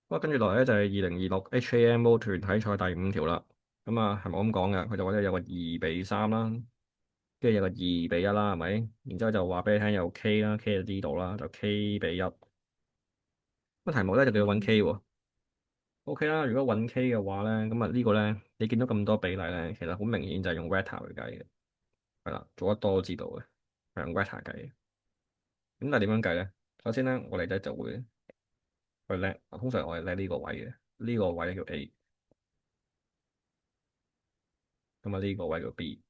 跟住落嚟咧就係2026 HAMO 團體賽第五條啦。咁啊，係咪咁講嘅？佢就話咧有個2-3啦，跟住有個2-1啦，係咪？然之後就話俾你聽有 K 啦，K 喺呢度啦，就 K/1。個題目咧就叫揾 K 喎。OK 啦，如果揾 K 嘅話咧，咁啊呢個咧你見到咁多比例咧，其實好明顯就係用 Vector 去計嘅，係啦，做得多都知道嘅，係用 Vector 計嘅。咁但係點樣計咧？首先咧，我哋咧就會去叻，通常我哋叻呢個位嘅，呢個位叫 A。咁啊呢個位叫 B，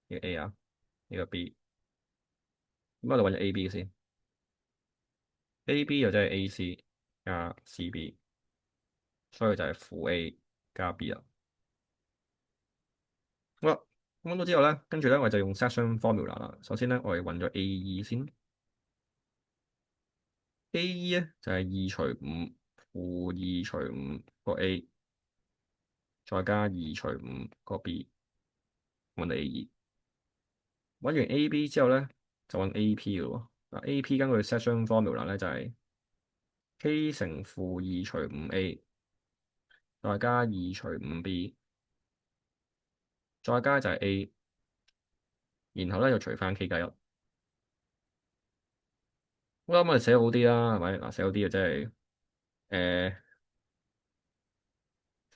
呢個 A 啊，呢個 B。咁我哋揾咗 AB 先，AB 又即係 AC 加 CB，所以就係負 A 加 B 啦。好啦，咁揾到之後咧，跟住咧我就用 section formula 啦。首先咧，我哋揾咗 AE 先，AE 咧就係2除5負2除5個 A，再加2除5個 B，揾到 AE。揾完 AB 之後咧，就揾 AP 嘅喎。嗱，AP 根據 section formula 咧就係 K 乘負2除5A，再加2除5B，再加就係 A，然後咧就除翻 K/1。好啦，咁我哋寫好啲啦，係咪？嗱，寫好啲嘅即係誒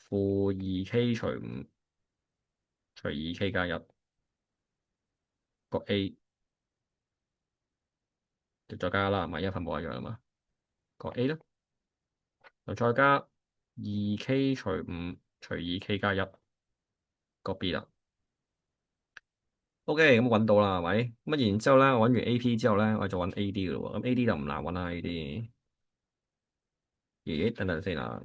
-2K/5除 2K/1個 A 就再加啦，係咪？一分冇一樣啊嘛。個 A 咧就再加 2K/5除 2K/1個 B 啦。OK，咁揾到啦，係咪？咁然之後咧，我揾完 AP 之後咧，我就揾 AD 嘅咯喎。咁 AD 就唔難揾啦，AD。咦，等等先啊！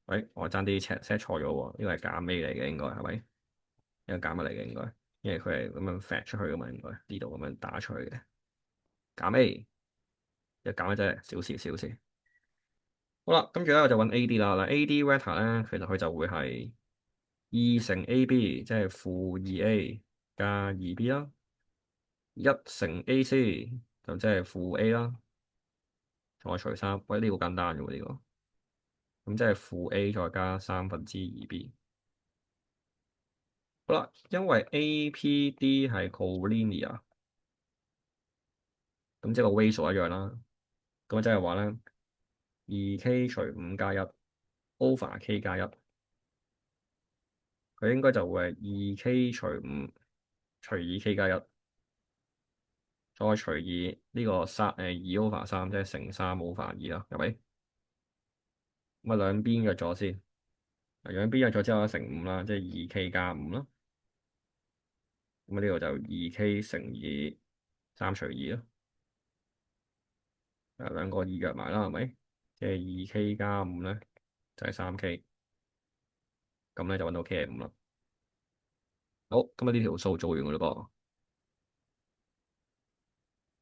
喂，我爭啲 set 錯咗喎，呢個係減 A 嚟嘅，應該係咪？呢個減乜嚟嘅應該？因為佢係咁樣 fetch 出去嘅嘛，應該呢度咁樣打出去嘅。減 A，又減一啫，小事小事。好啦，跟住咧我就揾 AD 啦。嗱，AD vector 咧，其實佢就會係2乘AB，即係-2A 加2B 啦。1乘AC 就即係負 A 啦，再除3。喂，呢個簡單嘅喎呢個。咁即係負 A 再加2/3B。好啦，因為 APD 係 collinear，咁即係個 ratio 一樣啦。咁即係話咧，2K/5+1 over K+1，佢應該就會係2K/5除 2K+1，再除以呢個2 over 3，即係乘3 over 2啦，係咪？咁啊兩邊約咗先，兩邊約咗之後乘5啦，即係2K+5啦。咁呢個就2K 乘以3除2咯。兩個2約埋啦，係咪？即係2K+5咧，就係3K，咁咧就揾到 K 係5啦。好，今日呢條數做完嘅嘞噃。